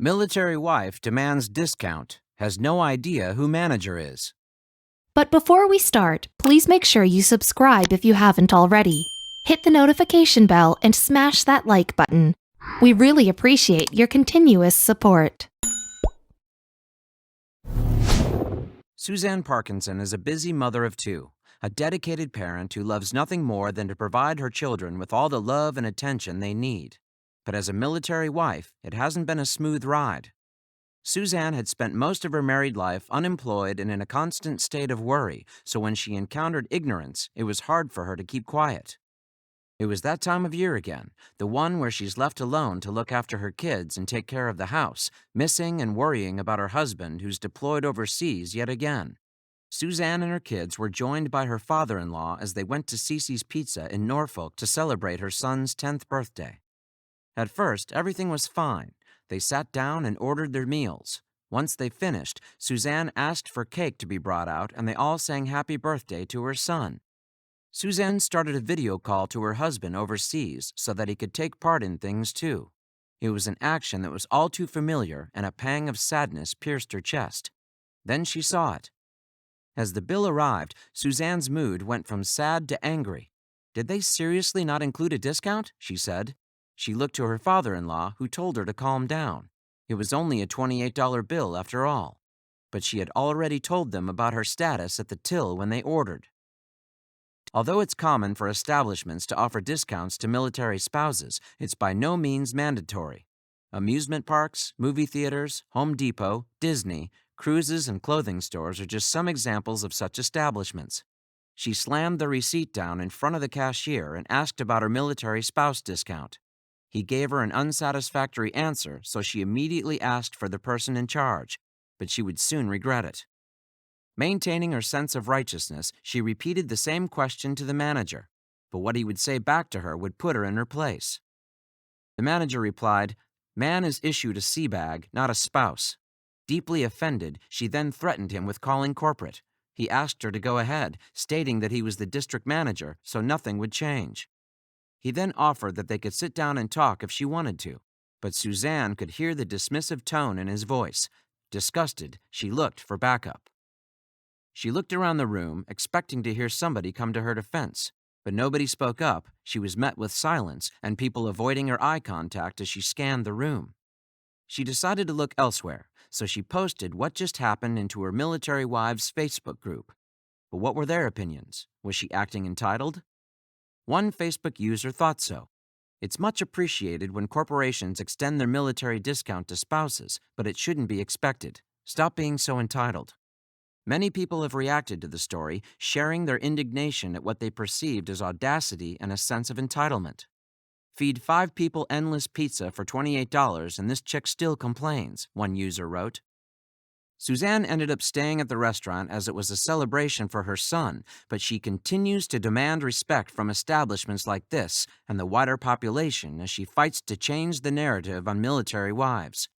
Military wife demands discount, has no idea who manager is. But before we start, please make sure you subscribe if you haven't already. Hit the notification bell and smash that like button. We really appreciate your continuous support. Suzanne Parkinson is a busy mother of two, a dedicated parent who loves nothing more than to provide her children with all the love and attention they need. But as a military wife, it hasn't been a smooth ride. Suzanne had spent most of her married life unemployed and in a constant state of worry, so when she encountered ignorance, it was hard for her to keep quiet. It was that time of year again, the one where she's left alone to look after her kids and take care of the house, missing and worrying about her husband who's deployed overseas yet again. Suzanne and her kids were joined by her father-in-law as they went to Cece's Pizza in Norfolk to celebrate her son's 10th birthday. At first, everything was fine. They sat down and ordered their meals. Once they finished, Suzanne asked for cake to be brought out and they all sang happy birthday to her son. Suzanne started a video call to her husband overseas so that he could take part in things too. It was an action that was all too familiar and a pang of sadness pierced her chest. Then she saw it. As the bill arrived, Suzanne's mood went from sad to angry. Did they seriously not include a discount? She said. She looked to her father-in-law, who told her to calm down. It was only a $28 bill after all. But she had already told them about her status at the till when they ordered. Although it's common for establishments to offer discounts to military spouses, it's by no means mandatory. Amusement parks, movie theaters, Home Depot, Disney, cruises, and clothing stores are just some examples of such establishments. She slammed the receipt down in front of the cashier and asked about her military spouse discount. He gave her an unsatisfactory answer, so she immediately asked for the person in charge, but she would soon regret it. Maintaining her sense of righteousness, she repeated the same question to the manager, but what he would say back to her would put her in her place. The manager replied, "Man is issued a sea bag, not a spouse." Deeply offended, she then threatened him with calling corporate. He asked her to go ahead, stating that he was the district manager, so nothing would change. He then offered that they could sit down and talk if she wanted to, but Suzanne could hear the dismissive tone in his voice. Disgusted, she looked for backup. She looked around the room, expecting to hear somebody come to her defense, but nobody spoke up. She was met with silence and people avoiding her eye contact as she scanned the room. She decided to look elsewhere, so she posted what just happened into her military wives' Facebook group. But what were their opinions? Was she acting entitled? One Facebook user thought so. It's much appreciated when corporations extend their military discount to spouses, but it shouldn't be expected. Stop being so entitled. Many people have reacted to the story, sharing their indignation at what they perceived as audacity and a sense of entitlement. Feed 5 people endless pizza for $28 and this chick still complains, one user wrote. Suzanne ended up staying at the restaurant as it was a celebration for her son, but she continues to demand respect from establishments like this and the wider population as she fights to change the narrative on military wives.